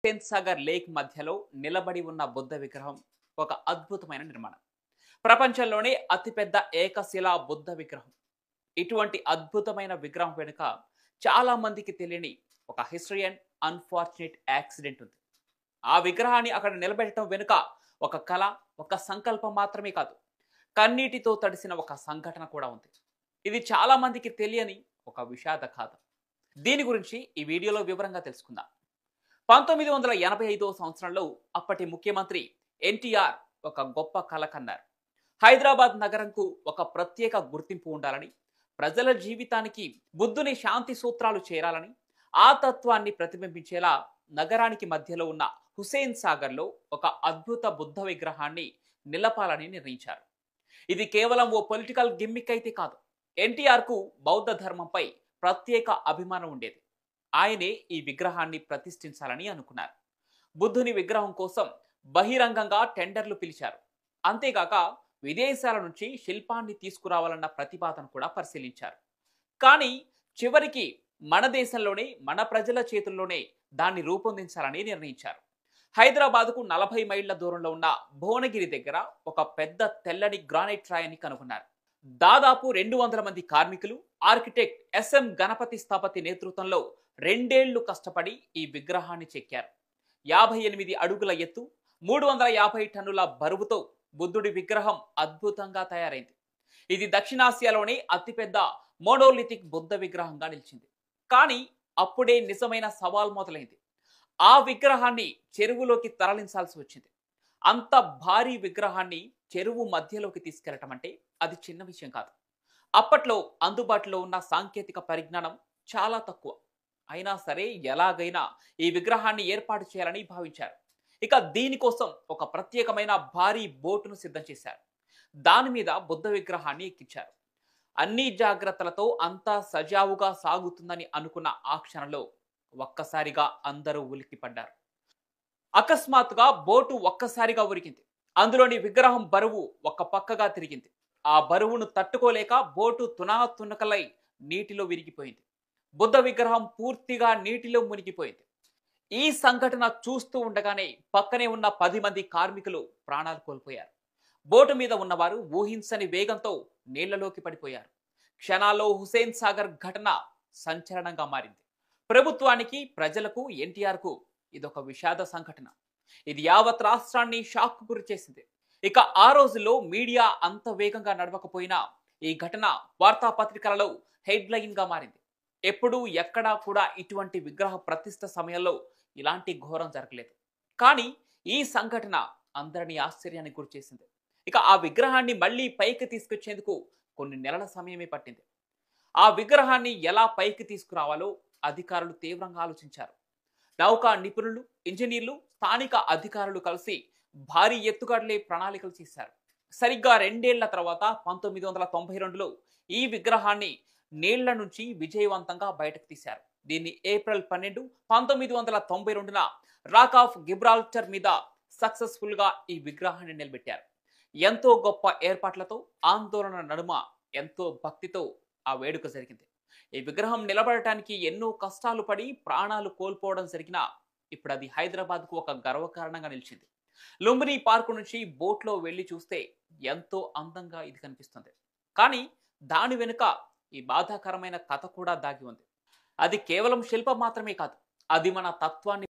Hussain Sagar lake మధ్యలో నిలబడి ఉన్న బుద్ధ విగ్రహం ఒక అద్భుతమైన నిర్మాణం. ప్రపంచంలోనే అతిపెద్ద ఏకశిలా బుద్ధ విగ్రహం. ఇటువంటి అద్భుతమైన విగ్రహం వెనుక చాలా మందికి తెలియని ఒక హిస్టరీ అండ్ అన్ఫార్చునేట్ యాక్సిడెంట్ ఉంది. ఆ విగ్రహాన్ని అక్కడ నిలబెట్టడం వెనుక ఒక కళ, ఒక సంకల్పం మాత్రమే కాదు, కన్నీటితో తడిసిన ఒక సంఘటన కూడా ఉంది. ఇది చాలా మందికి తెలియని ఒక విషాద గాథ. దీని గురించి ఈ వీడియోలో వివరంగా తెలుసుకుందాం. 1985 సంవత్సరంలో అప్పటి ముఖ్యమంత్రి ఎన్టీఆర్ ఒక గొప్ప కల కన్నారు. హైదరాబాద్ నగరంకు ఒక ప్రత్యేక గుర్తింపు ఉండాలని, ప్రజల జీవితానికి బుద్ధుని శాంతి సూత్రాలు చేరాలని, ఆ తత్వాన్ని ప్రతిబింబించేలా నగరానికి మధ్యలో ఉన్న హుస్సేన్ సాగర్లో ఒక అద్భుత బుద్ధ విగ్రహాన్ని నిలపాలని నిర్ణయించారు. ఇది కేవలం ఓ పొలిటికల్ గిమ్మిక్ అయితే కాదు. ఎన్టీఆర్కు బౌద్ధ ధర్మంపై ప్రత్యేక అభిమానం ఉండేది. ఆయనే ఈ విగ్రహాన్ని ప్రతిష్ఠించాలని అనుకున్నారు. బుద్ధుని విగ్రహం కోసం బహిరంగంగా టెండర్లు పిలిచారు. అంతేకాక విదేశాల నుంచి శిల్పాన్ని తీసుకురావాలన్న ప్రతిపాదన కూడా పరిశీలించారు. కానీ చివరికి మన దేశంలోనే, మన ప్రజల చేతుల్లోనే దాన్ని రూపొందించాలని నిర్ణయించారు. హైదరాబాద్కు 40 మైళ్ళ దూరంలో ఉన్న భువనగిరి దగ్గర ఒక పెద్ద తెల్లని గ్రానైట్ రాయిని కనుగొన్నారు. దాదాపు 200 మంది కార్మికులు, ఆర్కిటెక్ట్ ఎస్ఎం గణపతి స్థపతి నేతృత్వంలో 2 ఏళ్లు కష్టపడి ఈ విగ్రహాన్ని చెక్కారు. 58 అడుగుల ఎత్తు, 350 టన్నుల బరువుతో బుద్ధుడి విగ్రహం అద్భుతంగా తయారైంది. ఇది దక్షిణాసియాలోనే అతిపెద్ద మోనోలిథిక్ బుద్ధ విగ్రహంగా నిలిచింది. కానీ అప్పుడే నిజమైన సవాల్ మొదలైంది. ఆ విగ్రహాన్ని చెరువులోకి తరలించాల్సి వచ్చింది. అంత భారీ విగ్రహాన్ని చెరువు మధ్యలోకి తీసుకెళ్లటం అంటే అది చిన్న విషయం కాదు. అప్పట్లో అందుబాటులో ఉన్న సాంకేతిక పరిజ్ఞానం చాలా తక్కువ. అయినా సరే ఎలాగైనా ఈ విగ్రహాన్ని ఏర్పాటు చేయాలని భావించారు. ఇక దీనికోసం ఒక ప్రత్యేకమైన భారీ బోటును సిద్ధం చేశారు. దాని మీద బుద్ధ విగ్రహాన్ని ఎక్కించారు. అన్ని జాగ్రత్తలతో అంతా సజావుగా సాగుతుందని అనుకున్న ఆ క్షణంలో ఒక్కసారిగా అందరూ ఉలిక్కిపడ్డారు. అకస్మాత్తుగా బోటు ఒక్కసారిగా ఉరికింది. అందులోని విగ్రహం బరువు ఒక పక్కగా తిరిగింది. ఆ బరువును తట్టుకోలేక బోటు తునాతునకలై నీటిలో విరిగిపోయింది. బుద్ధ విగ్రహం పూర్తిగా నీటిలో మునిగిపోయింది. ఈ సంఘటన చూస్తూ ఉండగానే పక్కనే ఉన్న 10 మంది కార్మికులు ప్రాణాలు కోల్పోయారు. బోటు మీద ఉన్నవారు ఊహించని వేగంతో నీళ్లలోకి పడిపోయారు. క్షణాల్లో హుస్సేన్ సాగర్ ఘటన సంచలనంగా మారింది. ప్రభుత్వానికి, ప్రజలకు, ఎన్టీఆర్కు ఇదొక విషాద సంఘటన. ఇది యావత్ రాష్ట్రాన్ని షాక్ గురి చేసింది. ఇక ఆ రోజుల్లో మీడియా అంత వేగంగా నడవకపోయినా ఈ ఘటన వార్తాపత్రికలలో హెడ్లైన్ గా మారింది. ఎప్పుడూ ఎక్కడా కూడా ఇటువంటి విగ్రహ ప్రతిష్ఠ సమయంలో ఇలాంటి ఘోరం జరగలేదు. కానీ ఈ సంఘటన అందరినీ ఆశ్చర్యానికి గురి చేసింది. ఇక ఆ విగ్రహాన్ని మళ్ళీ పైకి తీసుకొచ్చేందుకు కొన్ని నెలల సమయమే పట్టింది. ఆ విగ్రహాన్ని ఎలా పైకి తీసుకురావాలో అధికారులు తీవ్రంగా ఆలోచించారు. నౌకా నిపుణులు, ఇంజనీర్లు, స్థానిక అధికారులు కలిసి భారీ ఎత్తుగడలే ప్రణాళికలు చేశారు. సరిగ్గా 2 ఏళ్ల తర్వాత 1992లో ఈ విగ్రహాన్ని నీళ్ల నుంచి విజయవంతంగా బయటకు తీశారు. దీన్ని ఏప్రిల్ 12, 1992న రాక్ ఆఫ్ గిబ్రాల్టర్ మీద సక్సెస్ఫుల్ గా ఈ విగ్రహాన్ని నిలబెట్టారు. ఎంతో గొప్ప ఏర్పాట్లతో, ఆందోళన నడుమ ఎంతో భక్తితో ఆ వేడుక జరిగింది. ఈ విగ్రహం నిలబడటానికి ఎన్నో కష్టాలు పడి ప్రాణాలు కోల్పోవడం జరిగినా ఇప్పుడు అది హైదరాబాద్కు ఒక గర్వకారణంగా నిలిచింది. లుంబిని పార్కు నుంచి బోట్లో వెళ్లి చూస్తే ఎంతో అందంగా ఇది కనిపిస్తుంది. కానీ దాని వెనుక ఈ బాధాకరమైన కథ కూడా దాగి ఉంది. అది కేవలం శిల్పం మాత్రమే కాదు, అది మన తత్వాన్ని